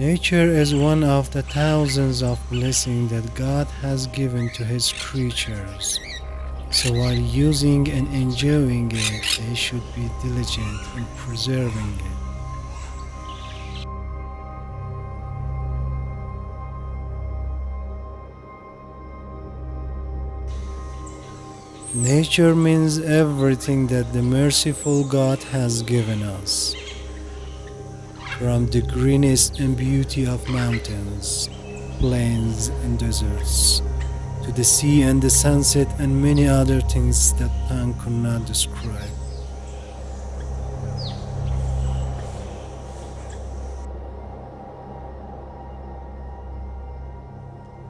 Nature is one of the thousands of blessings that God has given to His creatures. So while using and enjoying it, they should be diligent in preserving it. Nature means everything that the merciful God has given us. From the greenness and beauty of mountains, plains and deserts, to the sea and the sunset and many other things that tongue could not describe.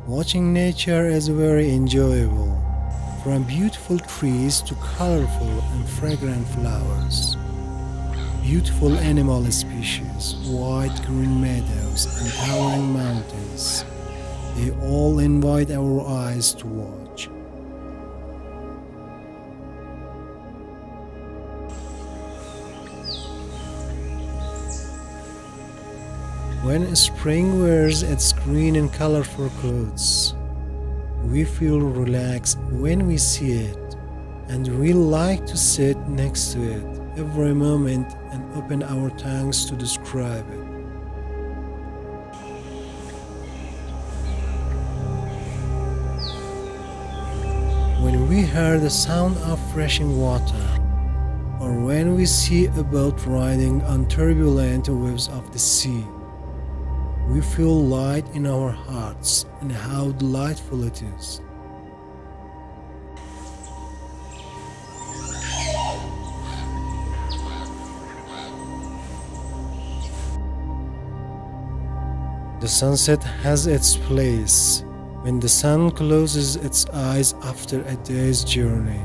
Watching nature is very enjoyable, from beautiful trees to colorful and fragrant flowers, beautiful animal species, wide green meadows and towering mountains. They all invite our eyes to watch. When spring wears its green and colorful clothes, we feel relaxed when we see it, and we like to sit next to it every moment and open our tongues to describe it. When we hear the sound of rushing water, or when we see a boat riding on turbulent waves of the sea, we feel light in our hearts and how delightful it is. The sunset has its place when the sun closes its eyes after a day's journey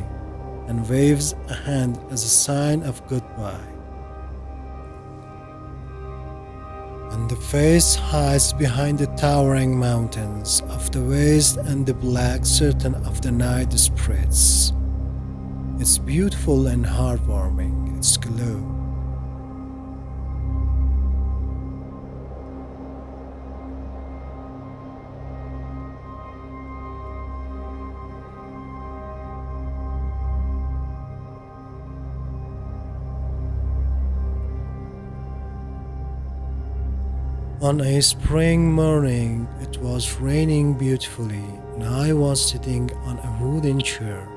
and waves a hand as a sign of goodbye. And the face hides behind the towering mountains of the west and the black curtain of the night spreads. It's beautiful and heartwarming, its glow. On a spring morning, it was raining beautifully, and I was sitting on a wooden chair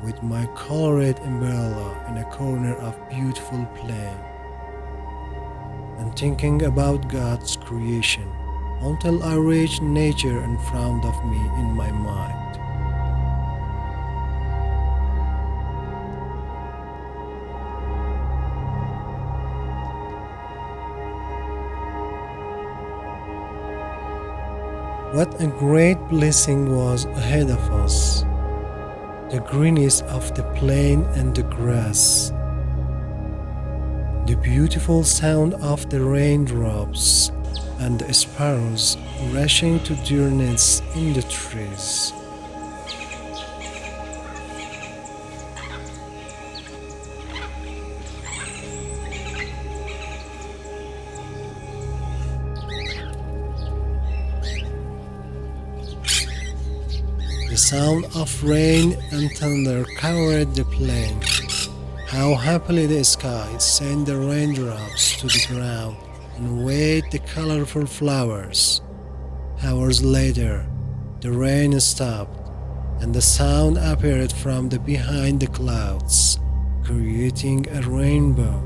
with my colored umbrella in a corner of beautiful plain and thinking about God's creation until I reached nature in front of me in my mind. What a great blessing was ahead of us. The greenness of the plain and the grass, the beautiful sound of the raindrops and the sparrows rushing to their nests in the trees. The sound of rain and thunder covered the plain. How happily the sky sent the raindrops to the ground and waved the colorful flowers. Hours later, the rain stopped, and the sound appeared from the behind the clouds, creating a rainbow.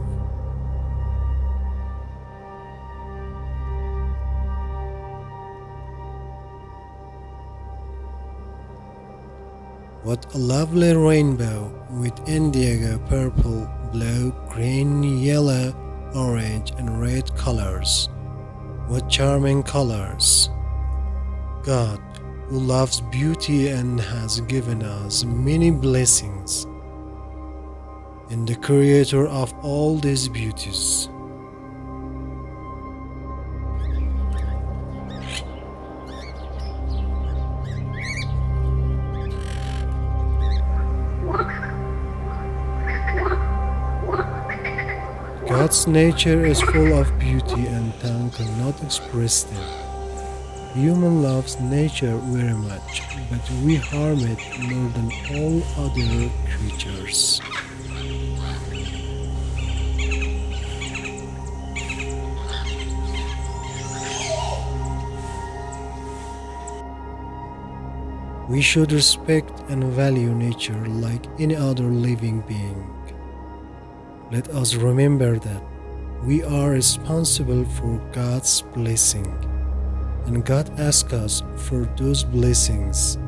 What a lovely rainbow with indigo, purple, blue, green, yellow, orange, and red colors. What charming colors! God, who loves beauty and has given us many blessings, and the creator of all these beauties. God's nature is full of beauty and tongue cannot express them. Human loves nature very much, but we harm it more than all other creatures. We should respect and value nature like any other living being. Let us remember that we are responsible for God's blessing, and God asks us for those blessings